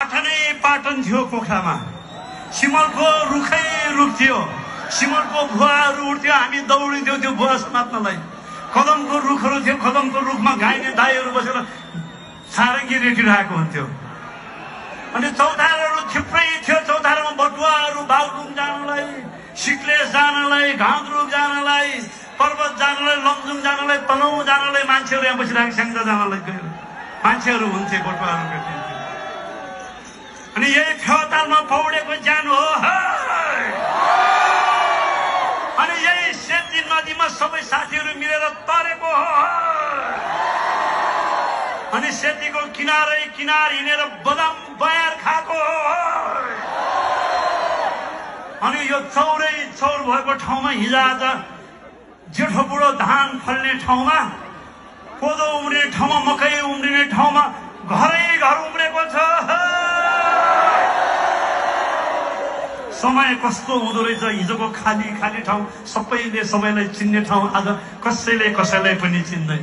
पाटन थियो पोखरामा सिमलको रुखै रुख थियो सिमलको भुवाहरू उठ्थ्यो हामी दौडिन्थ्यौ त्यो भुवा समात्नलाई कदमको रुखहरू थियो कदमको रुखमा गाइने दाइहरू बसेर सारङ्गी रेटिरहेको हुन्थ्यो अनि चौताराहरू थुप्रै थियो चौतारामा बटुवाहरू बागलुङ जानलाई सिक्लेस जानलाई घाँद्रुक जानलाई पर्वत जानलाई लमजुङ जानलाई तनहुँ जानलाई मान्छेहरू यहाँ बसिरहेको स्याङ्जा जानलाई गयो मान्छेहरू हुन्थे बटुवाहरू भेटिन्थ्यो अनि यही फेवातालमा पौडेको ज्यान हो अनि यही सेती नदीमा सबै साथीहरू मिलेर तरेको हो अनि सेतीको किनारै किनार हिँडेर बदाम बयार खाएको हो अनि यो चौरै चौर भएको ठाउँमा हिजोआज जेठो बुढो धान फल्ने ठाउँमा कोदो उम्रिने ठाउँमा मकै उम्रिने ठाउँमा घरै घर उम्रेको छ समय कस्तो हुँदो रहेछ हिजोको खाली खाली ठाउँ सबैले सबैलाई चिन्ने ठाउँ आज कसैले कसैलाई पनि चिन्दैन